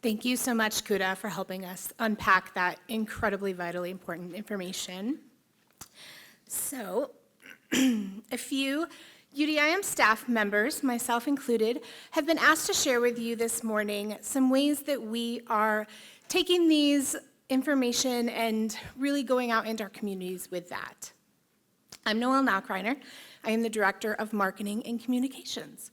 Thank you so much, Kuda, for helping us unpack that incredibly vitally important information. So, a few UDIM staff members, myself included, have been asked to share with you this morning some ways that we are taking these information and really going out into our communities with that. I'm Noelle Nachreiner. I am the Director of Marketing and Communications.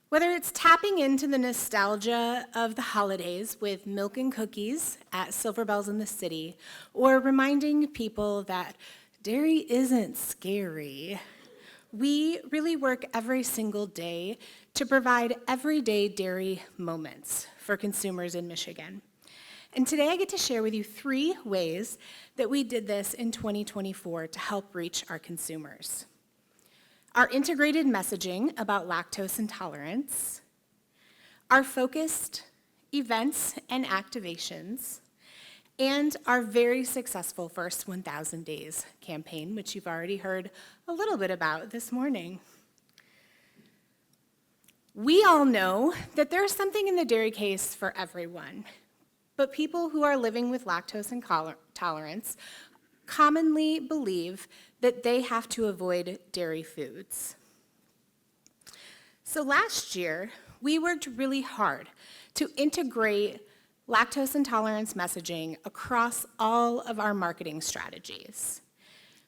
Whether it's tapping into the nostalgia of the holidays with milk and cookies at Silver Bells in the City, or reminding people that dairy isn't scary, we really work every single day to provide everyday dairy moments for consumers in Michigan. And today I get to share with you 3 ways that we did this in 2024 to help reach our consumers. Our integrated messaging about lactose intolerance, our focused events and activations, and our very successful First 1,000 Days campaign, which you've already heard a little bit about this morning. We all know that there's something in the dairy case for everyone, but people who are living with lactose intolerance commonly believe that they have to avoid dairy foods. So last year, we worked really hard to integrate lactose intolerance messaging across all of our marketing strategies.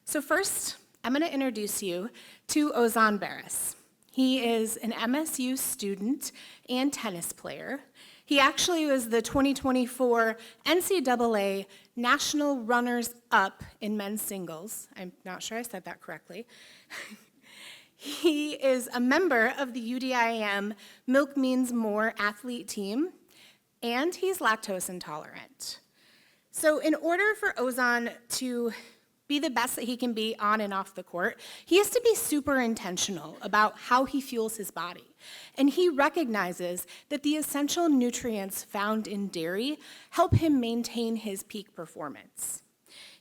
So first, I'm going to introduce you to Ozan Barris. He is an MSU student and tennis player. He actually was the 2024 NCAA National Runners-Up in men's singles. I'm not sure I said that correctly. He is a member of the UDIM Milk Means More athlete team, and he's lactose intolerant. So in order for Ozan to be the best that he can be on and off the court, he has to be super intentional about how he fuels his body. And he recognizes that the essential nutrients found in dairy help him maintain his peak performance.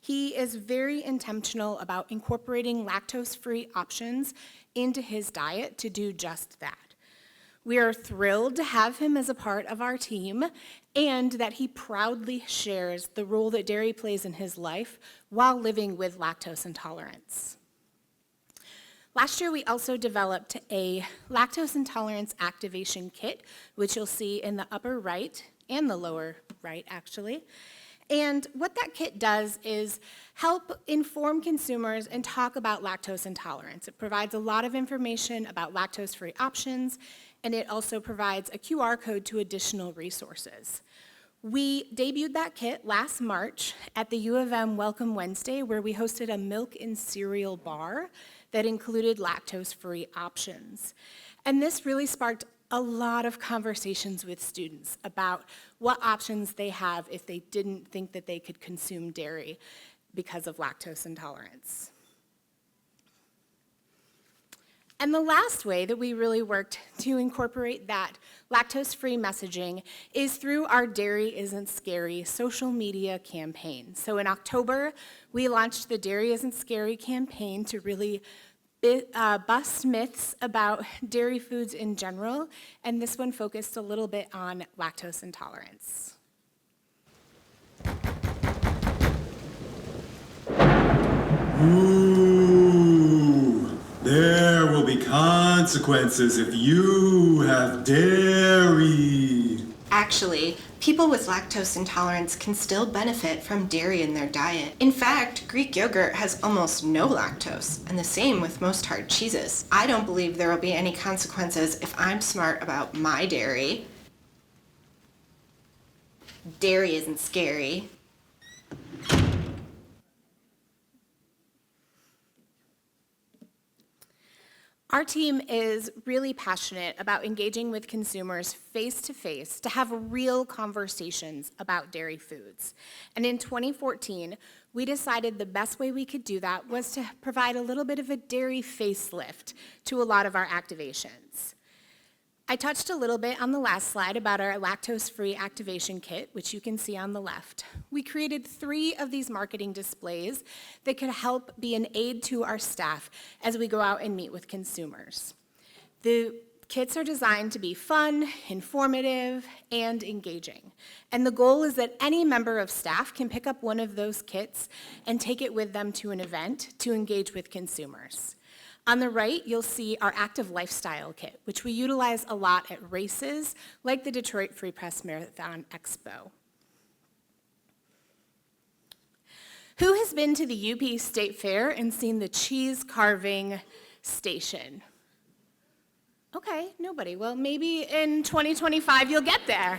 He is very intentional about incorporating lactose-free options into his diet to do just that. We are thrilled to have him as a part of our team and that he proudly shares the role that dairy plays in his life while living with lactose intolerance. Last year, we also developed a lactose intolerance activation kit, which you'll see in the upper right and the lower right, actually. And what that kit does is help inform consumers and talk about lactose intolerance. It provides a lot of information about lactose-free options, and it also provides a QR code to additional resources. We debuted that kit last March at the U of M Welcome Wednesday, where we hosted a milk and cereal bar that included lactose-free options. And this really sparked a lot of conversations with students about what options they have if they didn't think that they could consume dairy because of lactose intolerance. And the last way that we really worked to incorporate that lactose-free messaging is through our Dairy Isn't Scary social media campaign. So in October, we launched the Dairy Isn't Scary campaign to really bust myths about dairy foods in general, and this one focused a little bit on lactose intolerance. Ooh, there will be consequences if you have dairy. Actually, people with lactose intolerance can still benefit from dairy in their diet. In fact, Greek yogurt has almost no lactose, and the same with most hard cheeses. I don't believe there will be any consequences if I'm smart about my dairy. Dairy isn't scary. Our team is really passionate about engaging with consumers face-to-face to have real conversations about dairy foods. And in 2014, we decided the best way we could do that was to provide a little bit of a dairy facelift to a lot of our activations. I touched a little bit on the last slide about our lactose-free activation kit, which you can see on the left. We created 3 of these marketing displays that could help be an aid to our staff as we go out and meet with consumers. The Kits are designed to be fun, informative, and engaging. And the goal is that any member of staff can pick up one of those kits and take it with them to an event to engage with consumers. On the right, you'll see our active lifestyle kit, which we utilize a lot at races like the Detroit Free Press Marathon Expo. Who has been to the UP State Fair and seen the cheese carving station? Okay, nobody. Well, maybe in 2025 you'll get there.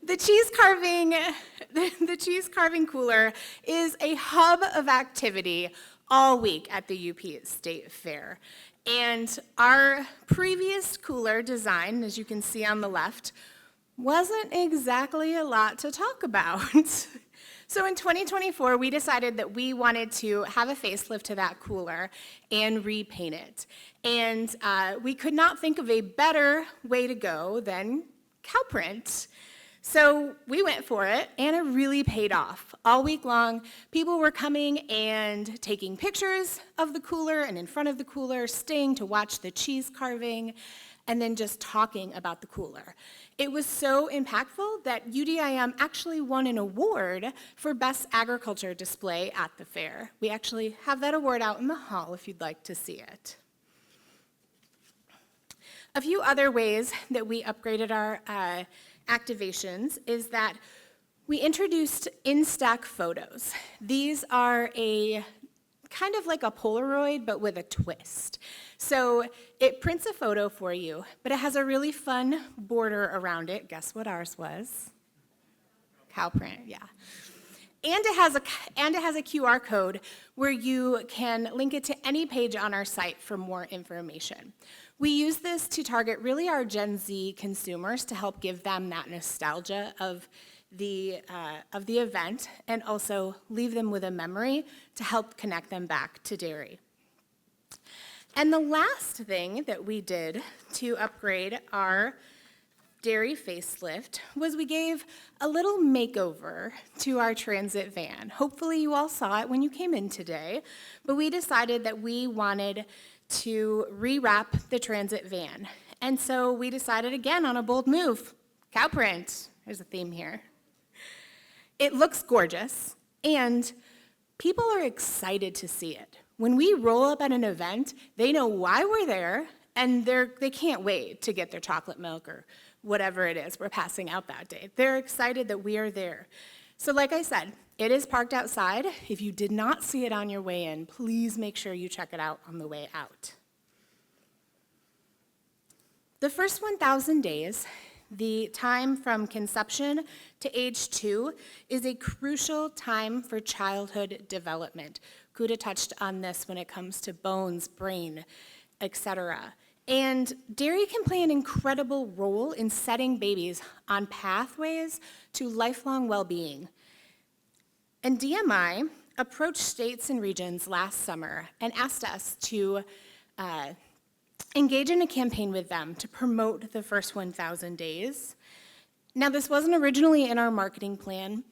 The cheese carving cooler is a hub of activity all week at the UP State Fair. And our previous cooler design, as you can see on the left, wasn't exactly a lot to talk about. So in 2024, we decided that we wanted to have a facelift to that cooler and repaint it. And we could not think of a better way to go than cow print. So we went for it, and it really paid off. All week long, people were coming and taking pictures of the cooler and in front of the cooler, staying to watch the cheese carving, and then just talking about the cooler. It was so impactful that UDIM actually won an award for Best Agriculture Display at the fair. We actually have that award out in the hall if you'd like to see it. A few other ways that we upgraded our activations is that we introduced in-stack photos. These are a kind of like a Polaroid, but with a twist. So it prints a photo for you, but it has a really fun border around it. Guess what ours was? Cow print, yeah. And it has a QR code where you can link it to any page on our site for more information. We use this to target really our Gen Z consumers to help give them that nostalgia of the event and also leave them with a memory to help connect them back to dairy. And the last thing that we did to upgrade our dairy facelift was we gave a little makeover to our transit van. Hopefully you all saw it when you came in today, but we decided that we wanted to rewrap the transit van. And so we decided again on a bold move, cow print. There's a theme here. It looks gorgeous, and people are excited to see it. When we roll up at an event, they know why we're there, and they can't wait to get their chocolate milk or whatever it is we're passing out that day. They're excited that we are there. So like I said, it is parked outside. If you did not see it on your way in, please make sure you check it out on the way out. The first 1,000 days, the time from conception to age 2, is a crucial time for childhood development. Kuda touched on this when it comes to bones, brain, etc. And dairy can play an incredible role in setting babies on pathways to lifelong well-being. And DMI approached states and regions last summer and asked us to engage in a campaign with them to promote the first 1,000 days. Now, this wasn't originally in our marketing plan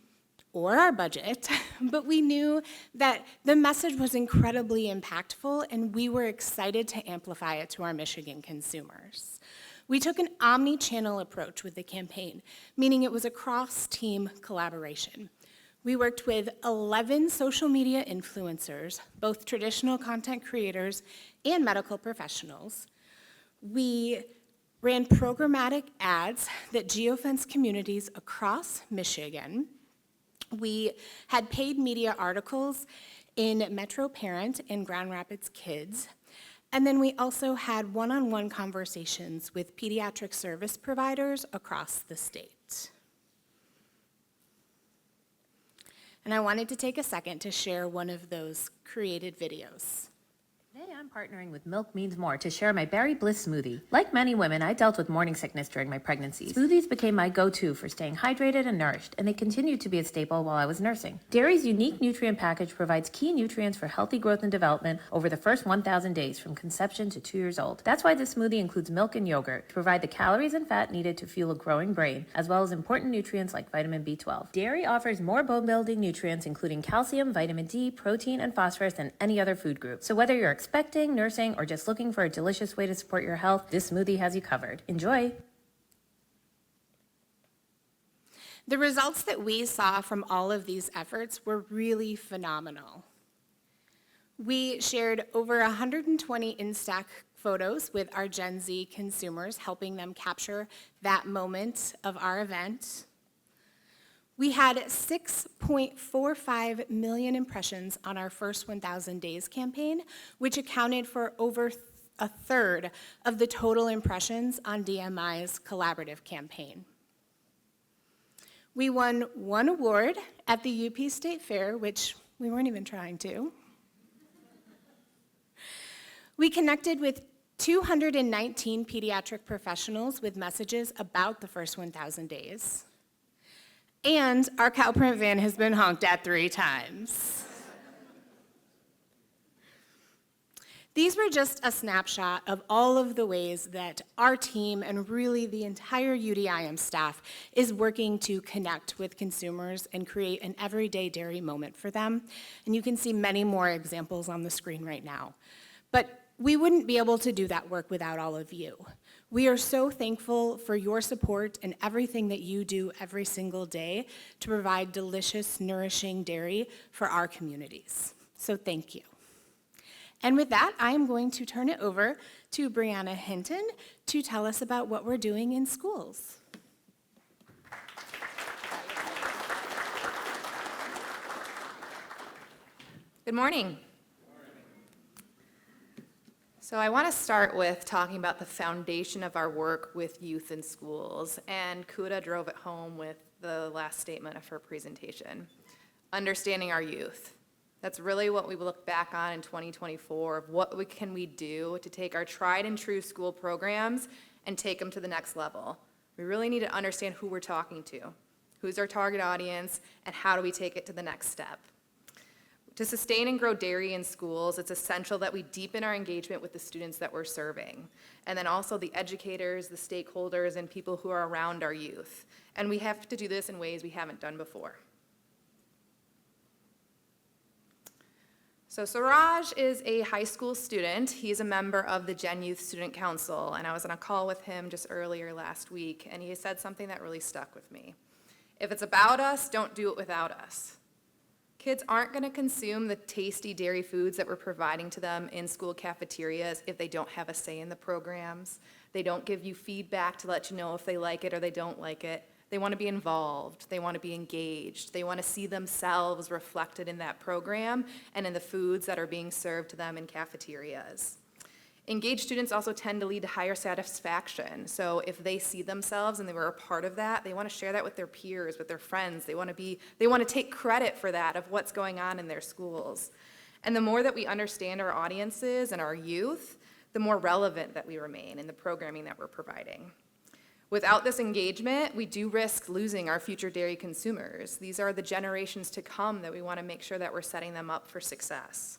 or our budget, but we knew that the message was incredibly impactful, and we were excited to amplify it to our Michigan consumers. We took an omni-channel approach with the campaign, meaning it was a cross-team collaboration. We worked with 11 social media influencers, both traditional content creators and medical professionals. We ran programmatic ads that geofenced communities across Michigan. We had paid media articles in Metro Parent and Grand Rapids Kids. And then we also had one-on-one conversations with pediatric service providers across the state. And I wanted to take a second to share one of those created videos. Today I'm partnering with Milk Means More to share my Berry Bliss smoothie. Like many women, I dealt with morning sickness during my pregnancy. Smoothies became my go-to for staying hydrated and nourished, and they continued to be a staple while I was nursing. Dairy's unique nutrient package provides key nutrients for healthy growth and development over the first 1,000 days from conception to 2 years old. That's why this smoothie includes milk and yogurt to provide the calories and fat needed to fuel a growing brain, as well as important nutrients like vitamin B12. Dairy offers more bone-building nutrients, including calcium, vitamin D, protein, and phosphorus than any other food group. So whether you're expecting expecting, nursing, or just looking for a delicious way to support your health, this smoothie has you covered. Enjoy! The results that we saw from all of these efforts were really phenomenal. We shared over 120 in-stack photos with our Gen Z consumers, helping them capture that moment of our event. We had 6.45 million impressions on our first 1,000 days campaign, which accounted for over a third of the total impressions on DMI's collaborative campaign. We won one award at the UP State Fair, which we weren't even trying to. We connected with 219 pediatric professionals with messages about the first 1,000 days. And our cow print van has been honked at 3 times. These were just a snapshot of all of the ways that our team and really the entire UDIM staff is working to connect with consumers and create an everyday dairy moment for them. And you can see many more examples on the screen right now. But we wouldn't be able to do that work without all of you. We are so thankful for your support and everything that you do every single day to provide delicious, nourishing dairy for our communities. So thank you. And with that, I am going to turn it over to Brianna Hinton to tell us about what we're doing in schools. Good morning. So I want to start with talking about the foundation of our work with youth in schools, and Kuda drove it home with the last statement of her presentation. Understanding our youth. That's really what we look back on in 2024, of what can we do to take our tried and true school programs and take them to the next level. We really need to understand who we're talking to, who's our target audience, and how do we take it to the next step. To sustain and grow dairy in schools, it's essential that we deepen our engagement with the students that we're serving, and then also the educators, the stakeholders, and people who are around our youth. And we have to do this in ways we haven't done before. So Suraj is a high school student. He's a member of the Gen Youth Student Council, and I was on a call with him just earlier last week, and he said something that really stuck with me. If it's about us, don't do it without us. Kids aren't going to consume the tasty dairy foods that we're providing to them in school cafeterias if they don't have a say in the programs. They don't give you feedback to let you know if they like it or they don't like it. They want to be involved. They want to be engaged. They want to see themselves reflected in that program and in the foods that are being served to them in cafeterias. Engaged students also tend to lead to higher satisfaction. So if they see themselves and they were a part of that, they want to share that with their peers, with their friends. They want to take credit for that, of what's going on in their schools. And the more that we understand our audiences and our youth, the more relevant that we remain in the programming that we're providing. Without this engagement, we do risk losing our future dairy consumers. These are the generations to come that we want to make sure that we're setting them up for success.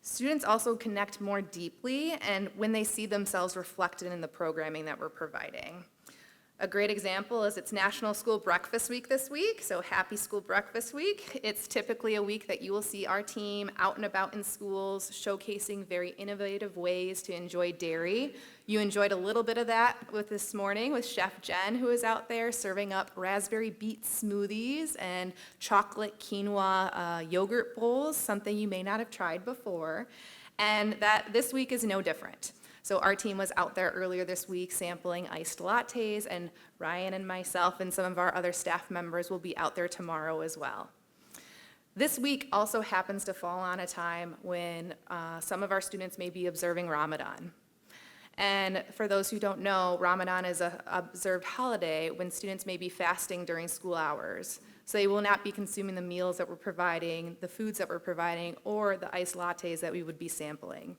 Students also connect more deeply and when they see themselves reflected in the programming that we're providing. A great example is it's National School Breakfast Week this week, so happy School Breakfast Week. It's typically a week that you will see our team out and about in schools showcasing very innovative ways to enjoy dairy. You enjoyed a little bit of that with this morning with Chef Jen, who is out there serving up raspberry beet smoothies and chocolate quinoa yogurt bowls, something you may not have tried before. And that this week is no different. So our team was out there earlier this week sampling iced lattes, and Ryan and myself and some of our other staff members will be out there tomorrow as well. This week also happens to fall on a time when some of our students may be observing Ramadan. And for those who don't know, Ramadan is an observed holiday when students may be fasting during school hours. So they will not be consuming the meals that we're providing, the foods that we're providing, or the iced lattes that we would be sampling.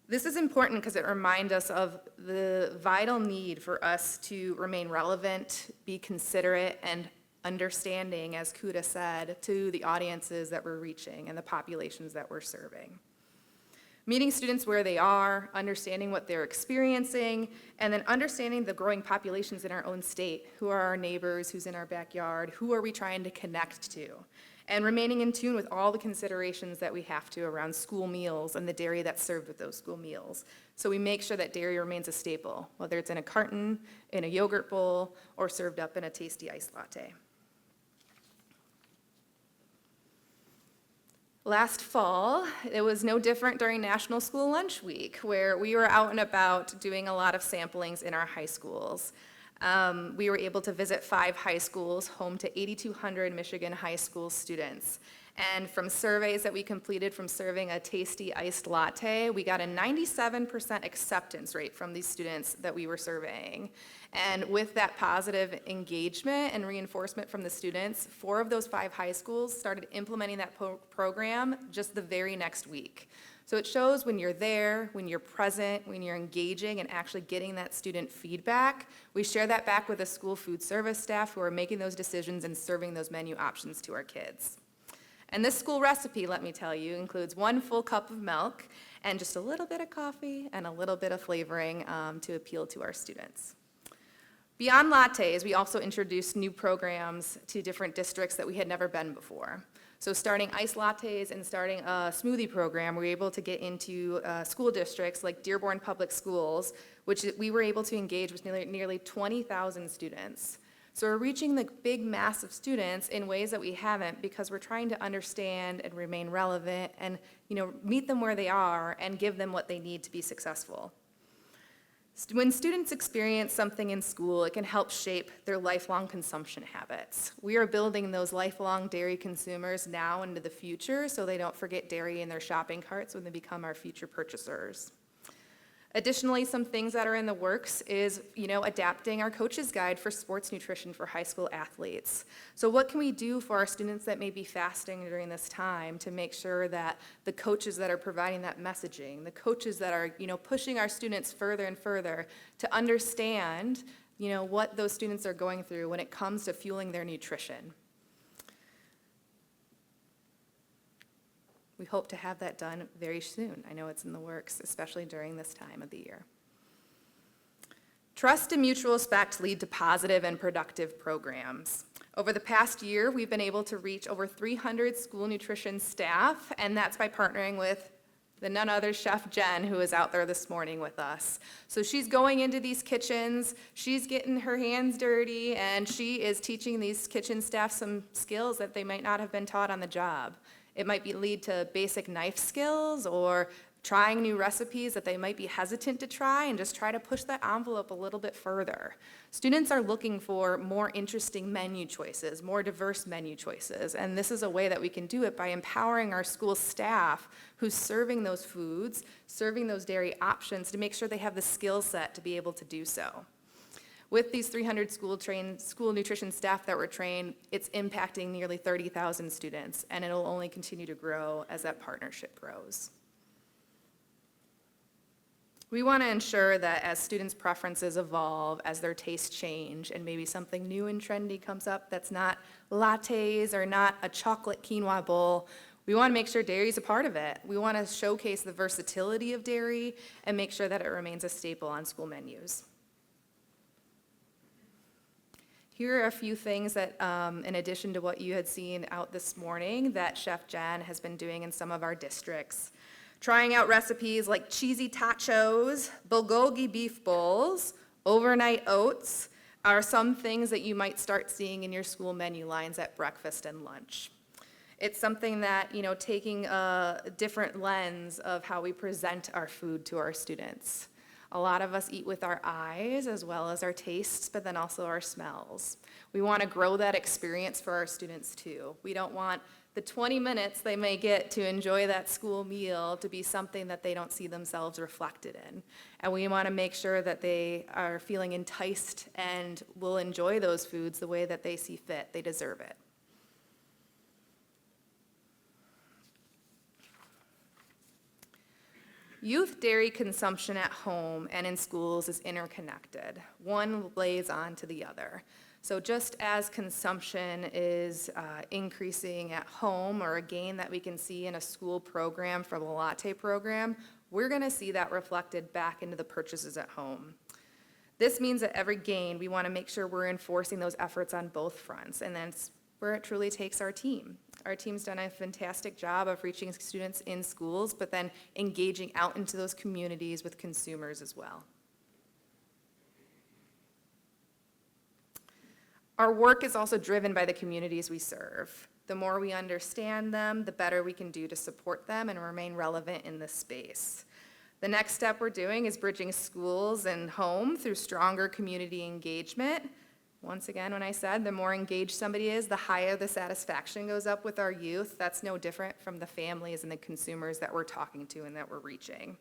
This is important because it reminds us of the vital need for us to remain relevant, be considerate, and understanding, as Kuda said, to the audiences that we're reaching and the populations that we're serving. Meeting students where they are, understanding what they're experiencing, and then understanding the growing populations in our own state. Who are our neighbors? Who's in our backyard? Who are we trying to connect to? and remaining in tune with all the considerations that we have to around school meals and the dairy that's served with those school meals. So we make sure that dairy remains a staple, whether it's in a carton, in a yogurt bowl, or served up in a tasty iced latte. Last fall, it was no different during National School Lunch Week, where we were out and about doing a lot of samplings in our high schools. We were able to visit 5 high schools, home to 8,200 Michigan high school students. And from surveys that we completed from serving a tasty iced latte, we got a 97% acceptance rate from these students that we were surveying. And with that positive engagement and reinforcement from the students, 4 of those 5 high schools started implementing that program just the very next week. So it shows when you're there, when you're present, when you're engaging and actually getting that student feedback. We share that back with the school food service staff who are making those decisions and serving those menu options to our kids. And this school recipe, let me tell you, includes 1 full cup of milk and just a little bit of coffee and a little bit of flavoring to appeal to our students. Beyond lattes, we also introduced new programs to different districts that we had never been before. So starting iced lattes and starting a smoothie program, we were able to get into school districts like Dearborn Public Schools, which we were able to engage with nearly 20,000 students. So we're reaching the big mass of students in ways that we haven't because we're trying to understand and remain relevant and, meet them where they are and give them what they need to be successful. When students experience something in school, it can help shape their lifelong consumption habits. We are building those lifelong dairy consumers now into the future so they don't forget dairy in their shopping carts when they become our future purchasers. Additionally, some things that are in the works is, adapting our coach's guide for sports nutrition for high school athletes. So what can we do for our students that may be fasting during this time to make sure that the coaches that are providing that messaging, the coaches that are, pushing our students further and further to understand, what those students are going through when it comes to fueling their nutrition. We hope to have that done very soon. I know it's in the works, especially during this time of the year. Trust and mutual respect lead to positive and productive programs. Over the past year, we've been able to reach over 300 school nutrition staff, and that's by partnering with the none other Chef Jen, who is out there this morning with us. So she's going into these kitchens, she's getting her hands dirty, and she is teaching these kitchen staff some skills that they might not have been taught on the job. It might lead to basic knife skills or trying new recipes that they might be hesitant to try and just try to push that envelope a little bit further. Students are looking for more interesting menu choices, more diverse menu choices, and this is a way that we can do it by empowering our school staff who's serving those foods, serving those dairy options to make sure they have the skill set to be able to do so. With these 300 school nutrition staff that were trained, it's impacting nearly 30,000 students, and it'll only continue to grow as that partnership grows. We want to ensure that as students' preferences evolve, as their tastes change, and maybe something new and trendy comes up that's not lattes or not a chocolate quinoa bowl, we want to make sure dairy is a part of it. We want to showcase the versatility of dairy and make sure that it remains a staple on school menus. Here are a few things that, in addition to what you had seen out this morning, that Chef Jen has been doing in some of our districts. Trying out recipes like cheesy tachos, bulgogi beef bowls, overnight oats are some things that you might start seeing in your school menu lines at breakfast and lunch. It's something that, taking a different lens of how we present our food to our students. A lot of us eat with our eyes as well as our tastes, but then also our smells. We want to grow that experience for our students too. We don't want the 20 minutes they may get to enjoy that school meal to be something that they don't see themselves reflected in. And we want to make sure that they are feeling enticed and will enjoy those foods the way that they see fit. They deserve it. Youth dairy consumption at home and in schools is interconnected. One lays on to the other. So just as consumption is increasing at home, or a gain that we can see in a school program from a latte program, we're going to see that reflected back into the purchases at home. This means that every gain, we want to make sure we're enforcing those efforts on both fronts, and that's where it truly takes our team. Our team's done a fantastic job of reaching students in schools, but then engaging out into those communities with consumers as well. Our work is also driven by the communities we serve. The more we understand them, the better we can do to support them and remain relevant in this space. The next step we're doing is bridging schools and home through stronger community engagement. Once again, when I said the more engaged somebody is, the higher the satisfaction goes up with our youth. That's no different from the families and the consumers that we're talking to and that we're reaching.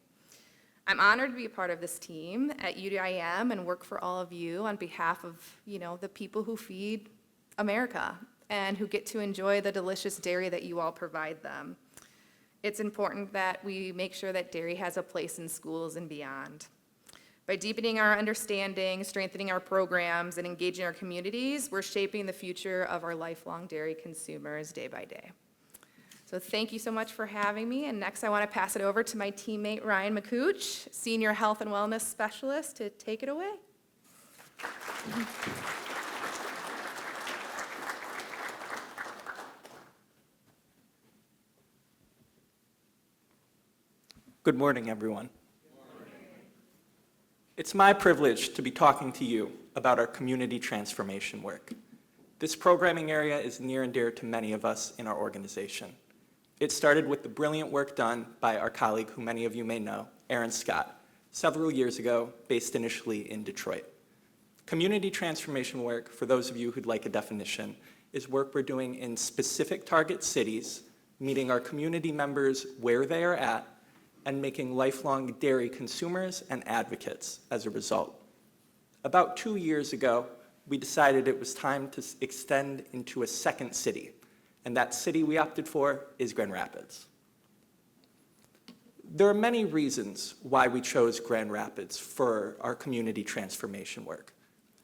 I'm honored to be a part of this team at UDIM and work for all of you on behalf of, the people who feed America and who get to enjoy the delicious dairy that you all provide them. It's important that we make sure that dairy has a place in schools and beyond. By deepening our understanding, strengthening our programs, and engaging our communities, we're shaping the future of our lifelong dairy consumers day by day. So thank you so much for having me, and next I want to pass it over to my teammate Ryan McCooch, Senior Health and Wellness Specialist, to take it away. Good morning, everyone. It's my privilege to be talking to you about our community transformation work. This programming area is near and dear to many of us in our organization. It started with the brilliant work done by our colleague, who many of you may know, Aaron Scott, several years ago, based initially in Detroit. Community transformation work, for those of you who'd like a definition, is work we're doing in specific target cities, meeting our community members where they are at, and making lifelong dairy consumers and advocates as a result. About 2 years ago, we decided it was time to extend into a second city, and that city we opted for is Grand Rapids. There are many reasons why we chose Grand Rapids for our community transformation work.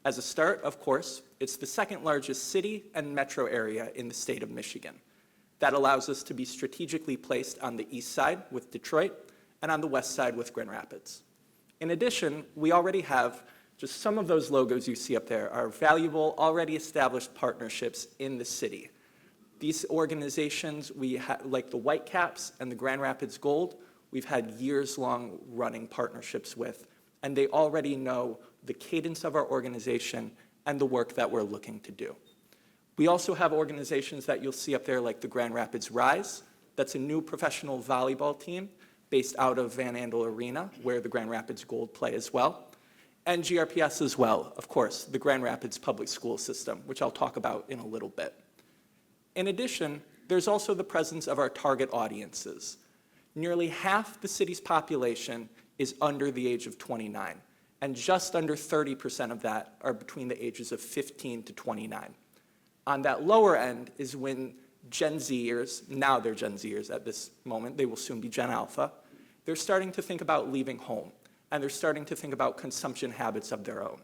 As a start, of course, it's the second largest city and metro area in the state of Michigan. That allows us to be strategically placed on the east side with Detroit and on the west side with Grand Rapids. In addition, we already have just some of those logos you see up there are valuable, already established partnerships in the city. These organizations, like the Whitecaps and the Grand Rapids Gold, we've had years-long running partnerships with, and they already know the cadence of our organization and the work that we're looking to do. We also have organizations that you'll see up there like the Grand Rapids Rise. That's a new professional volleyball team based out of Van Andel Arena, where the Grand Rapids Gold play as well. And GRPS as well, of course, the Grand Rapids Public School System, which I'll talk about in a little bit. In addition, there's also the presence of our target audiences. Nearly half the city's population is under the age of 29, and just under 30% of that are between the ages of 15 to 29. On that lower end is when Gen Zers, now they're Gen Zers at this moment, they will soon be Gen Alpha, they're starting to think about leaving home, and they're starting to think about consumption habits of their own.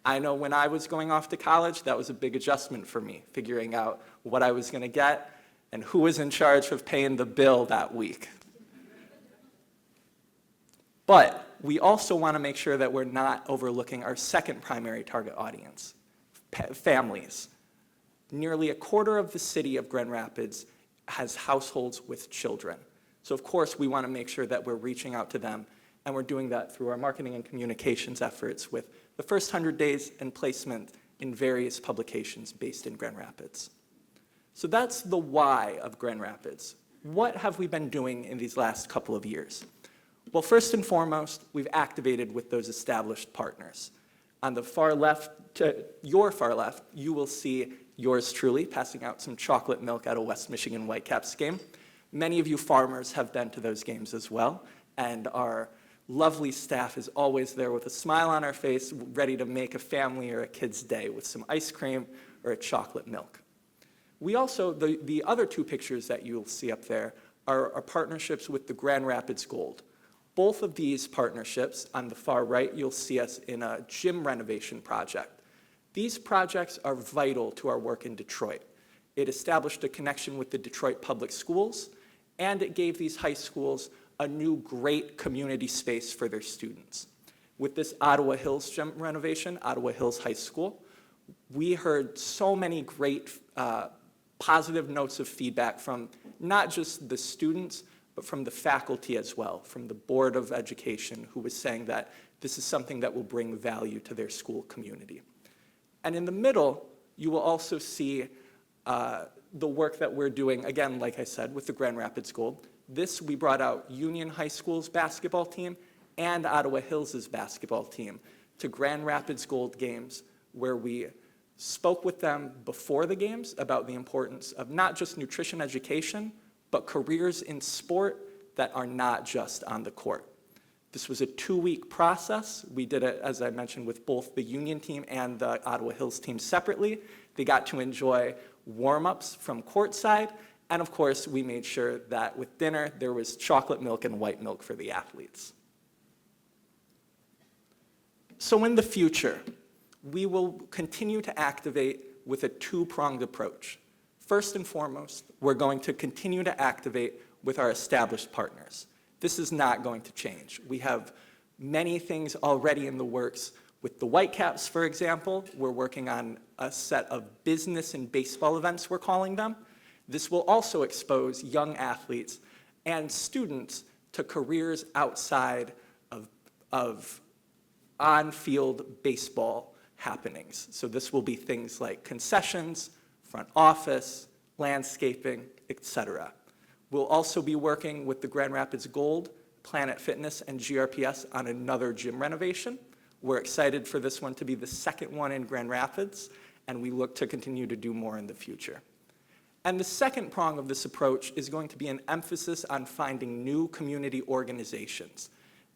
I know when I was going off to college, that was a big adjustment for me, figuring out what I was going to get and who was in charge of paying the bill that week. But we also want to make sure that we're not overlooking our second primary target audience, families. Nearly a quarter of the city of Grand Rapids has households with children. So of course, we want to make sure that we're reaching out to them, and we're doing that through our marketing and communications efforts with the first 100 days and placement in various publications based in Grand Rapids. So that's the why of Grand Rapids. What have we been doing in these last couple of years? Well, first and foremost, we've activated with those established partners. On the far left, to your far left, you will see yours truly passing out some chocolate milk at a West Michigan Whitecaps game. Many of you farmers have been to those games as well, and our lovely staff is always there with a smile on our face, ready to make a family or a kid's day with some ice cream or a chocolate milk. We also, the other two pictures that you'll see up there are our partnerships with the Grand Rapids Gold. Both of these partnerships, on the far right, you'll see us in a gym renovation project. These projects are vital to our work in Detroit. It established a connection with the Detroit Public Schools, and it gave these high schools a new great community space for their students. With this Ottawa Hills gym renovation, Ottawa Hills High School, we heard so many great positive notes of feedback from not just the students, but from the faculty as well, from the Board of Education, who was saying that this is something that will bring value to their school community. And in the middle, you will also see the work that we're doing, again, like I said, with the Grand Rapids Gold. This, we brought out Union High School's basketball team and Ottawa Hills' basketball team to Grand Rapids Gold games, where we spoke with them before the games about the importance of not just nutrition education, but careers in sport that are not just on the court. This was a 2-week process. We did it, as I mentioned, with both the Union team and the Ottawa Hills team separately. They got to enjoy warm-ups from courtside, and of course, we made sure that with dinner, there was chocolate milk and white milk for the athletes. So in the future, we will continue to activate with a 2-pronged approach. First and foremost, we're going to continue to activate with our established partners. This is not going to change. We have many things already in the works. With the Whitecaps, for example, we're working on a set of business and baseball events, we're calling them. This will also expose young athletes and students to careers outside of on-field baseball happenings. So this will be things like concessions, front office, landscaping, etc. We'll also be working with the Grand Rapids Gold, Planet Fitness, and GRPS on another gym renovation. We're excited for this one to be the second one in Grand Rapids, and we look to continue to do more in the future. And the second prong of this approach is going to be an emphasis on finding new community organizations.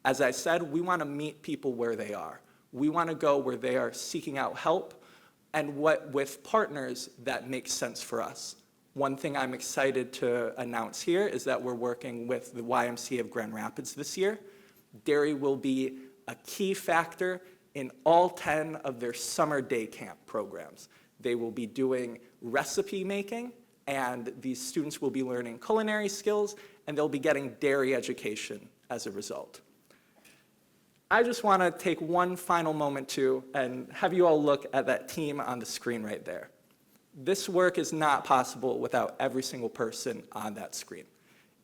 As I said, we want to meet people where they are. We want to go where they are seeking out help and with partners that make sense for us. One thing I'm excited to announce here is that we're working with the YMCA of Grand Rapids this year. Dairy will be a key factor in all 10 of their summer day camp programs. They will be doing recipe making, and these students will be learning culinary skills, and they'll be getting dairy education as a result. I just want to take one final moment too and have you all look at that team on the screen right there. This work is not possible without every single person on that screen.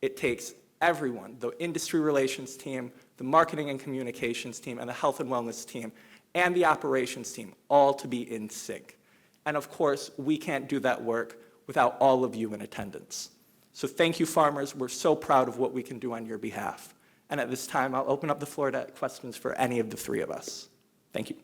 It takes everyone, the industry relations team, the marketing and communications team, and the health and wellness team, and the operations team, all to be in sync. And of course, we can't do that work without all of you in attendance. So thank you, farmers. We're so proud of what we can do on your behalf. And at this time, I'll open up the floor to questions for any of the 3 of us. Thank you.